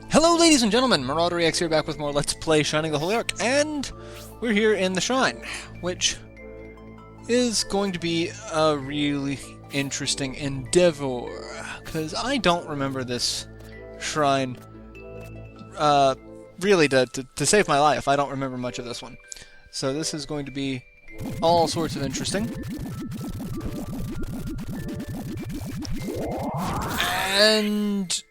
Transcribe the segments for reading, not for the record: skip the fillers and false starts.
Hello ladies and gentlemen, MarauderEX here back with more Let's Play Shining the Holy Ark, and we're here in the Shrine, which is going to be a really interesting endeavor, because I don't remember this Shrine. Really, to save my life, I don't remember much of this one. So this is going to be all sorts of interesting. And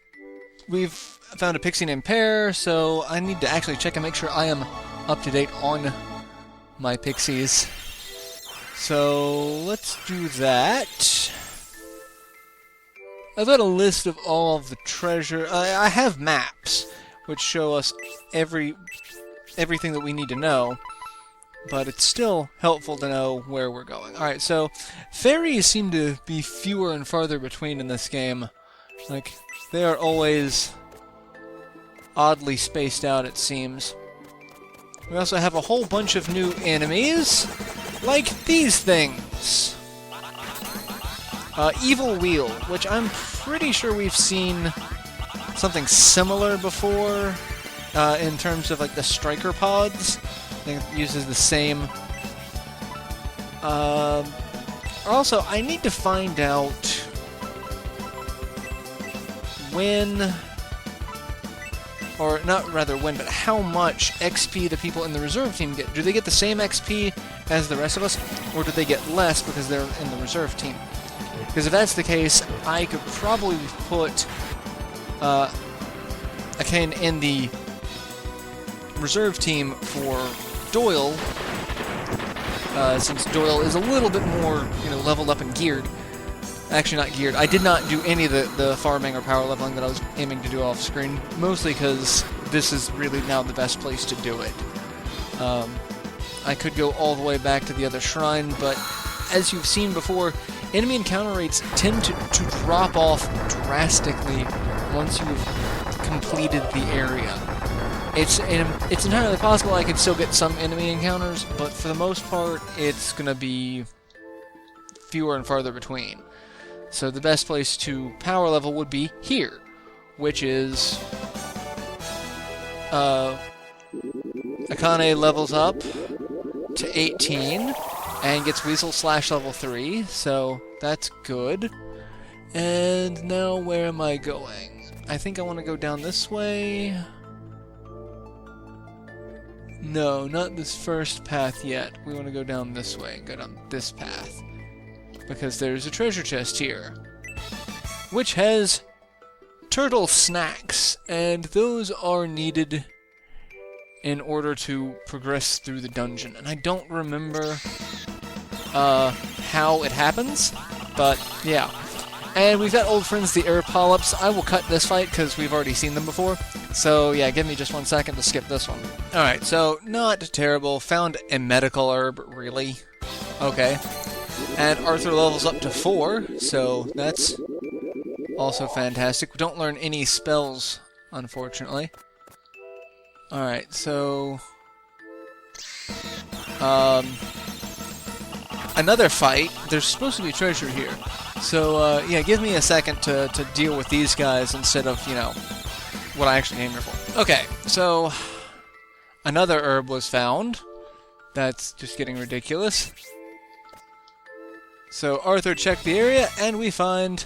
we've found a pixie named Pear, so I need to actually check and make sure I am up to date on my pixies. So let's do that. I've got a list of all of the treasure. I have maps which show us everything that we need to know, but it's still helpful to know where we're going. Alright, so fairies seem to be fewer and farther between in this game. Like, they are always oddly spaced out, it seems. We also have a whole bunch of new enemies, like these things. Evil Wheel, which I'm pretty sure we've seen something similar before, in terms of like the striker pods. I think it uses the same. Also, I need to find out when, or not rather when, but how much XP the people in the reserve team get. Do they get the same XP as the rest of us, or do they get less because they're in the reserve team? Because if that's the case, I could probably put a Kane in the reserve team for Doyle, since Doyle is a little bit more, leveled up and geared. Actually, not geared. I did not do any of the farming or power leveling that I was aiming to do off screen, mostly because this is really now the best place to do it. I could go all the way back to the other shrine, but as you've seen before, enemy encounter rates tend to drop off drastically once you've completed the area. It's entirely possible I could still get some enemy encounters, but for the most part, it's going to be fewer and farther between. So the best place to power level would be here, which is Akane levels up to 18 and gets Weasel Slash level 3, so that's good. And now where am I going? I think I want to go down this way. No, not this first path yet. We want to go down this way, go down this path. Because there's a treasure chest here, which has turtle snacks, and those are needed in order to progress through the dungeon. And I don't remember how it happens, but yeah. And we've got old friends, the air polyps. I will cut this fight because we've already seen them before. So yeah, give me just 1 second to skip this one. Alright, so not terrible. Found a medical herb, really? Okay. And Arthur levels up to 4, so that's also fantastic. We don't learn any spells, unfortunately. Alright, so another fight. There's supposed to be treasure here. So, yeah, give me a second to deal with these guys instead of, what I actually came here for. Okay, so another herb was found. That's just getting ridiculous. So Arthur checked the area, and we find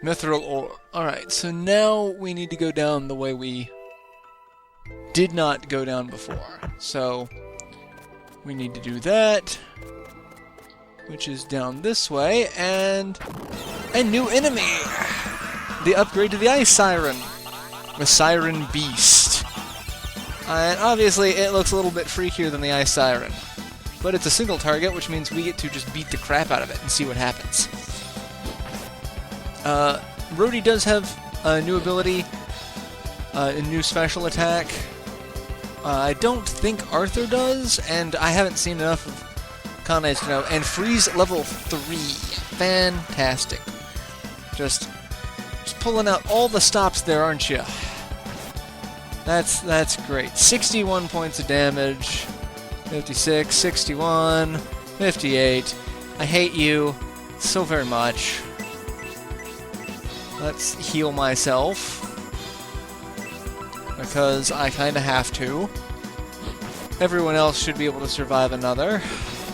mithril ore. Alright, so now we need to go down the way we did not go down before. So we need to do that, which is down this way, and a new enemy! The upgrade to the Ice Siren, the Siren Beast. And obviously it looks a little bit freakier than the Ice Siren. But it's a single target, which means we get to just beat the crap out of it and see what happens. Rhodey does have a new ability, a new special attack. I don't think Arthur does, and I haven't seen enough of Kane's to know. And Freeze level 3. Fantastic. Just pulling out all the stops there, aren't you? That's great. 61 points of damage. 56, 61, 58. I hate you so very much. Let's heal myself, because I kind of have to. Everyone else should be able to survive another,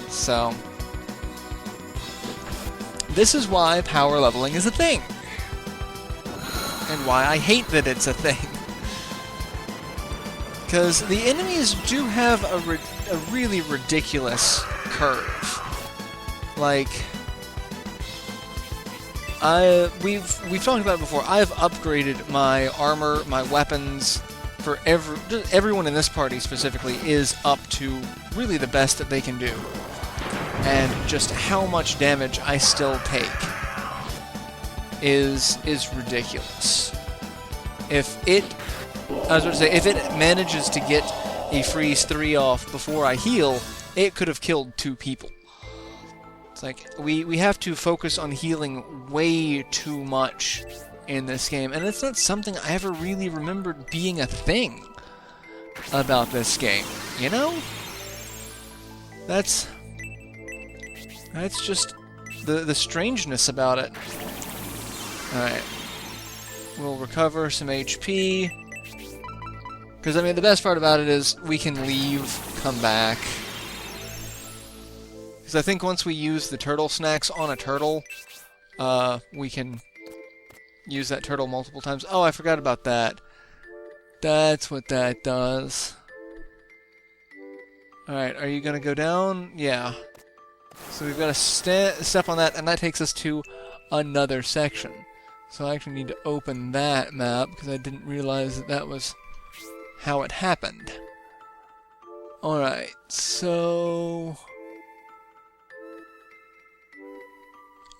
so... This is why power leveling is a thing, and why I hate that it's a thing. Because the enemies do have a really ridiculous curve. Like, we've talked about it before. I've upgraded my armor, my weapons, for everyone in this party specifically is up to really the best that they can do. And just how much damage I still take is ridiculous. If it manages to get a freeze 3 off before I heal, it could have killed 2 people. It's like, we have to focus on healing way too much in this game, and it's not something I ever really remembered being a thing about this game, you know? That's just the strangeness about it. Alright. We'll recover some HP. Because, I mean, the best part about it is we can leave, come back. Because I think once we use the turtle snacks on a turtle, we can use that turtle multiple times. Oh, I forgot about that. That's what that does. Alright, are you going to go down? Yeah. So we've got to step on that, and that takes us to another section. So I actually need to open that map, because I didn't realize that that was how it happened. Alright, so...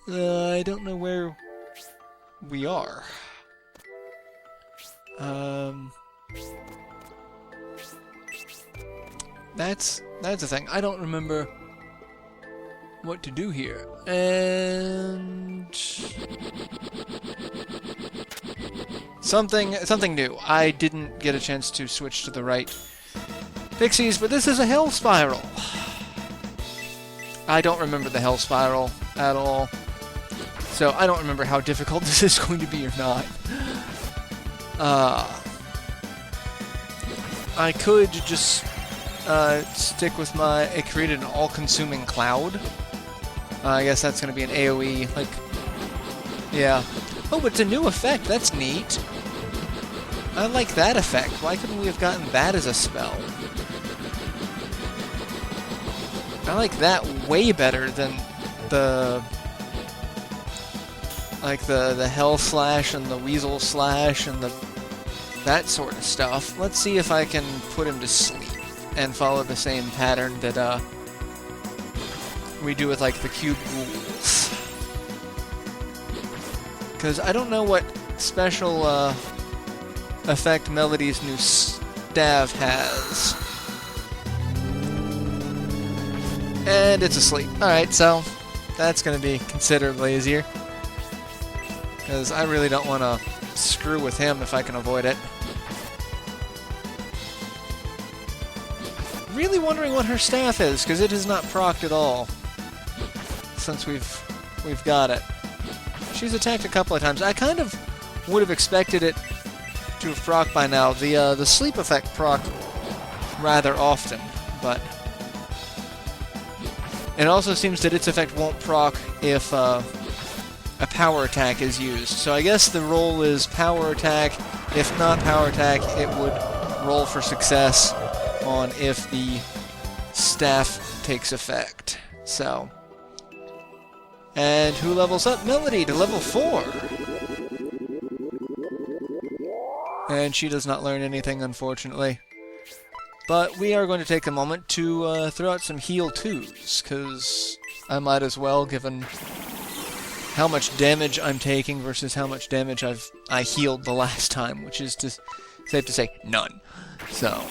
I don't know where we are. That's the thing. I don't remember what to do here. And... Something new. I didn't get a chance to switch to the right pixies, but this is a hell spiral. I don't remember the hell spiral at all. So I don't remember how difficult this is going to be or not. I could just stick with it created an all-consuming cloud. I guess that's going to be an AoE, like, yeah. Oh, but it's a new effect, that's neat. I like that effect. Why couldn't we have gotten that as a spell? I like that way better than the... like the Hell Slash and the Weasel Slash and that sort of stuff. Let's see if I can put him to sleep and follow the same pattern that we do with like the cube ghouls. Because I don't know what special effect Melody's new staff has. And it's asleep. Alright, so that's going to be considerably easier. Because I really don't want to screw with him if I can avoid it. Really wondering what her staff is, because it is not procced at all since we've got it. She's attacked a couple of times. I kind of would have expected it to have procced by now. The sleep effect procced rather often, but it also seems that its effect won't proc if a power attack is used. So I guess the roll is power attack. If not power attack, it would roll for success on if the staff takes effect. So, and who levels up? Melody to level 4. And she does not learn anything, unfortunately. But we are going to take a moment to throw out some heal 2s, because I might as well, given how much damage I'm taking versus how much damage I healed the last time, which is safe to say none. So,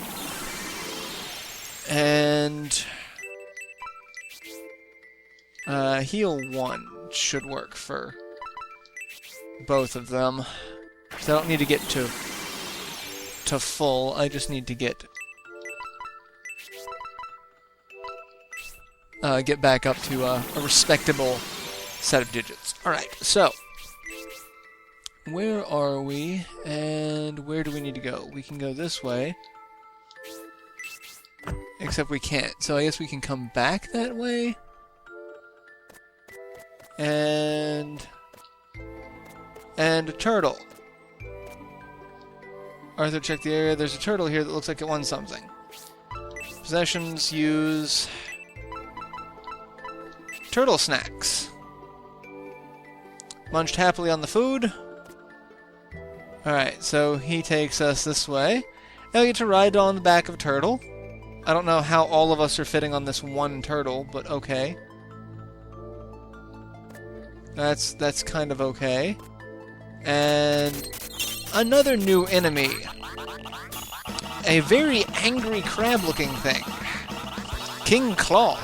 and heal 1 should work for both of them. So I don't need to get to full. I just need to get back up to a respectable set of digits. Alright, so where are we, and where do we need to go? We can go this way. Except we can't, so I guess we can come back that way. And a turtle. Arthur, check the area. There's a turtle here that looks like it won something. Possessions, use... turtle snacks. Munched happily on the food. Alright, so he takes us this way. Now we get to ride on the back of a turtle. I don't know how all of us are fitting on this one turtle, but okay. That's kind of okay. And another new enemy. A very angry crab-looking thing. King Claw.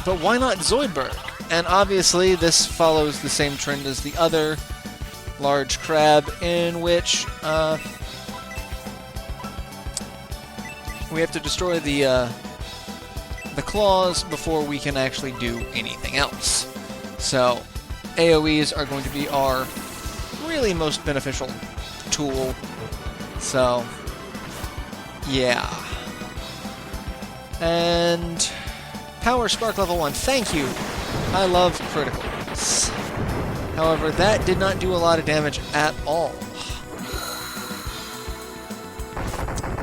But why not Zoidberg? And obviously this follows the same trend as the other large crab, in which we have to destroy the claws before we can actually do anything else. So AoEs are going to be our really most beneficial tool. So yeah. And Power Spark level 1. Thank you. I love criticals. However, that did not do a lot of damage at all.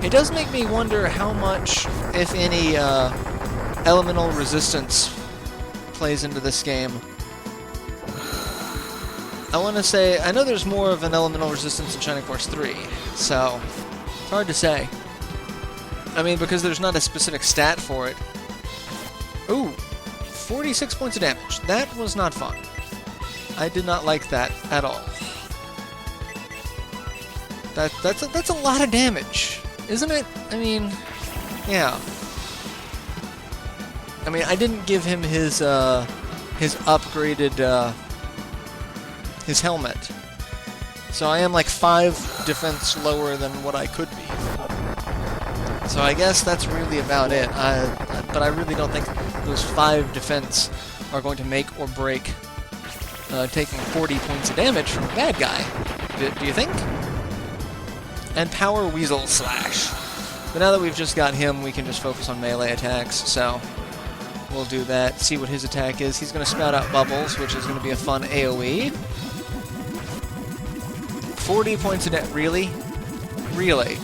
It does make me wonder how much, if any, elemental resistance plays into this game. I want to say, I know there's more of an elemental resistance in Shining Force 3, so it's hard to say. I mean, because there's not a specific stat for it. Ooh, 46 points of damage. That was not fun. I did not like that at all. That's a lot of damage, isn't it? I mean, yeah. I mean, I didn't give him his upgraded his helmet, so I am like 5 defense lower than what I could be. So I guess that's really about it. But I really don't think those 5 defense are going to make or break taking 40 points of damage from a bad guy. Do you think? And Power Weasel Slash. But now that we've just got him, we can just focus on melee attacks, so we'll do that. See what his attack is. He's going to spout out bubbles, which is going to be a fun AoE. 40 points of damage. Really? Really?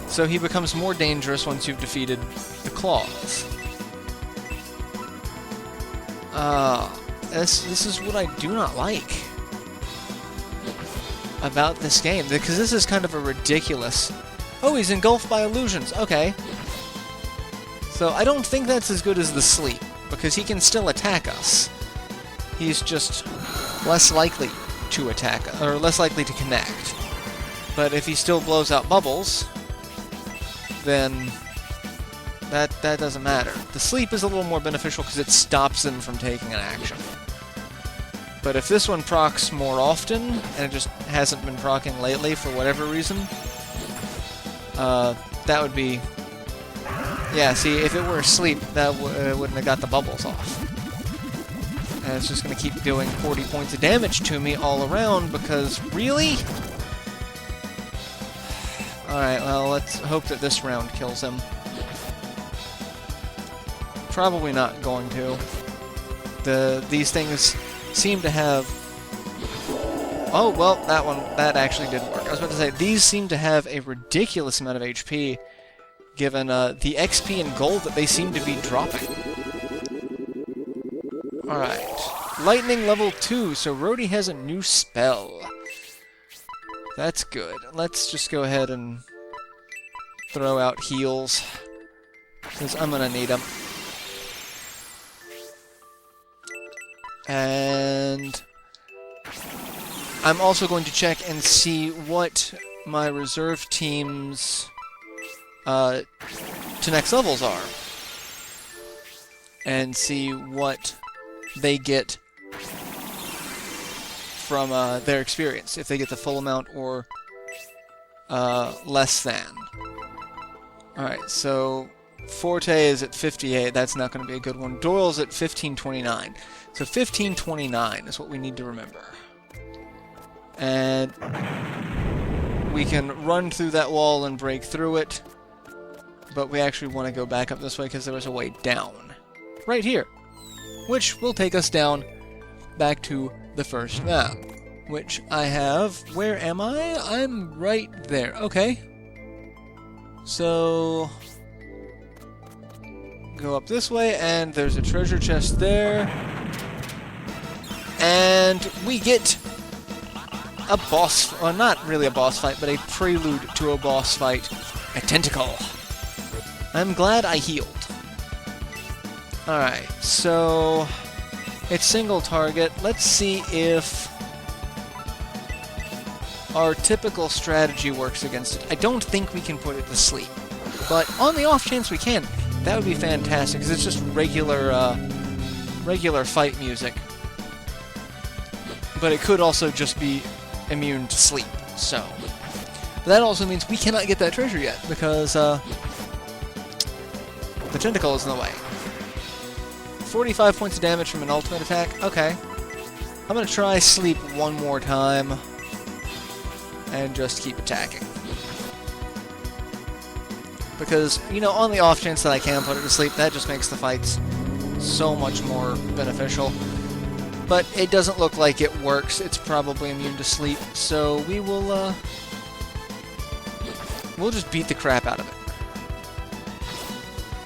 So he becomes more dangerous once you've defeated the claws. This is what I do not like about this game, because this is kind of a ridiculous... Oh, he's engulfed by illusions. Okay. So I don't think that's as good as the sleep, because he can still attack us. He's just less likely to attack, or less likely to connect. But if he still blows out bubbles, then that doesn't matter. The sleep is a little more beneficial because it stops him from taking an action. But if this one procs more often, and it just hasn't been proccing lately for whatever reason, that would be... Yeah, see, if it were asleep, that wouldn't have got the bubbles off. And it's just going to keep doing 40 points of damage to me all around, because, really? Alright, well, let's hope that this round kills him. Probably not going to. These things seem to have... Oh, well, that actually did work. I was about to say, these seem to have a ridiculous amount of HP, given the XP and gold that they seem to be dropping. Alright. Lightning level 2, so Rhodey has a new spell. That's good. Let's just go ahead and throw out heals, because I'm going to need them. And I'm also going to check and see what my reserve team's to next levels are, and see what they get from their experience, if they get the full amount or less than. Alright, so Forte is at 58, that's not going to be a good one. Doyle's at 1529. So 1529 is what we need to remember. And we can run through that wall and break through it. But we actually want to go back up this way because there was a way down. Right here. Which will take us down back to the first map. Which I have... Where am I? I'm right there. Okay. So... Go up this way, and there's a treasure chest there. And we get a boss... Well, not really a boss fight, but a prelude to a boss fight. A tentacle. I'm glad I healed. Alright, so... It's single target. Let's see if our typical strategy works against it. I don't think we can put it to sleep. But on the off chance we can, that would be fantastic, because it's just regular fight music. But it could also just be immune to sleep, so... That also means we cannot get that treasure yet, because the tentacle is in the way. 45 points of damage from an ultimate attack? Okay. I'm gonna try sleep one more time, and just keep attacking. Because, you know, on the off chance that I can put it to sleep, that just makes the fights so much more beneficial. But it doesn't look like it works. It's probably immune to sleep, so we will, we'll just beat the crap out of it.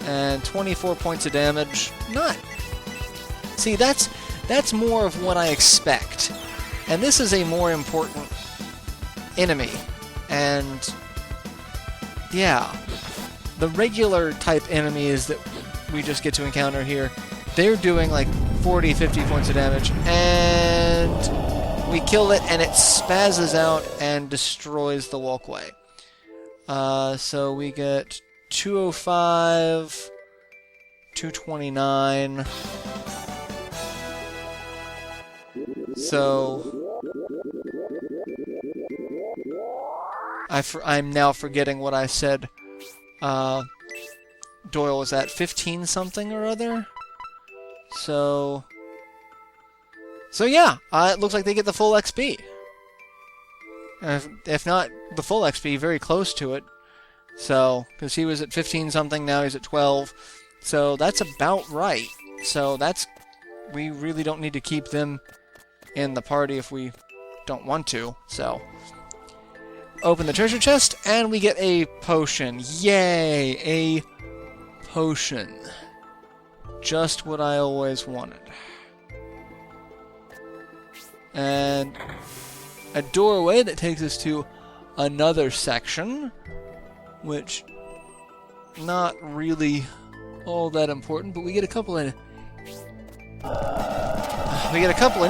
And 24 points of damage. Not... See, that's more of what I expect. And this is a more important enemy. And... yeah. The regular type enemies that we just get to encounter here, they're doing like 40, 50 points of damage. And we kill it, and it spazzes out and destroys the walkway. So we get 205, 229. So I'm now forgetting what I said. Doyle was at 15 something or other. So yeah, it looks like they get the full XP. If not the full XP, very close to it. So, because he was at 15 something, now he's at 12. So that's about right. So we really don't need to keep them in the party if we don't want to. So, open the treasure chest, and we get a potion. Yay! A potion. Just what I always wanted. And a doorway that takes us to another section, which not really all that important, but we get a couple of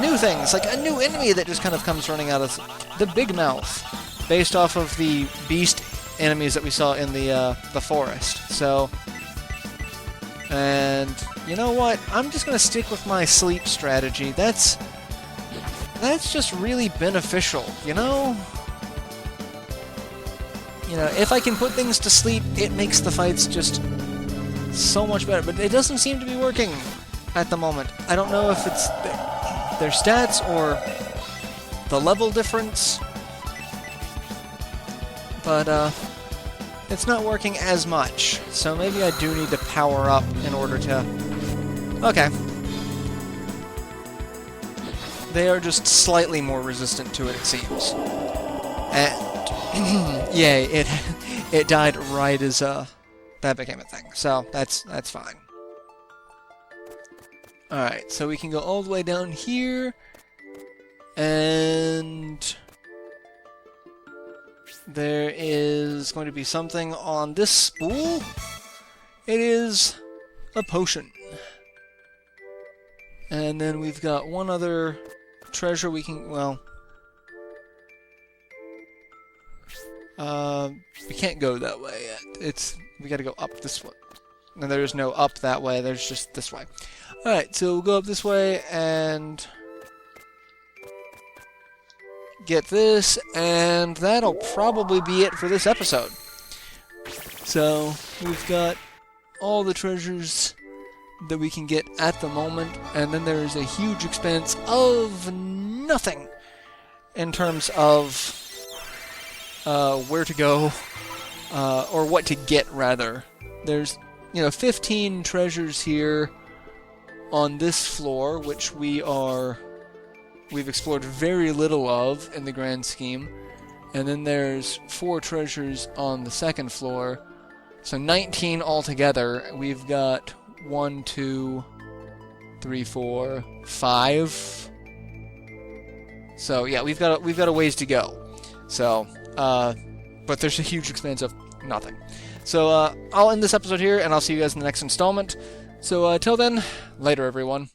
new things, like a new enemy that just kind of comes running out of the Big Mouth, based off of the beast enemies that we saw in the forest. So, and you know what? I'm just gonna stick with my sleep strategy. That's just really beneficial, you know? You know, if I can put things to sleep, it makes the fights just so much better. But it doesn't seem to be working at the moment. I don't know if it's their stats or the level difference. But, it's not working as much. So maybe I do need to power up in order to... Okay. They are just slightly more resistant to it, it seems. And... yay, it died right as, that became a thing. So, that's fine. Alright, so we can go all the way down here. And... there is going to be something on this spool. It is a potion. And then we've got one other treasure we can, well... we can't go that way yet. We gotta go up this way. And there's no up that way, there's just this way. Alright, so we'll go up this way and... get this, and that'll probably be it for this episode. So, we've got all the treasures that we can get at the moment, and then there's a huge expanse of nothing. in terms of where to go, or what to get, rather. There's, 15 treasures here on this floor, which we've explored very little of in the grand scheme. And then there's 4 treasures on the second floor. So 19 altogether. We've got 1, 2, 3, 4, 5. So yeah, we've got a ways to go. So, but there's a huge expanse of nothing. So I'll end this episode here, and I'll see you guys in the next installment. So till then, later everyone.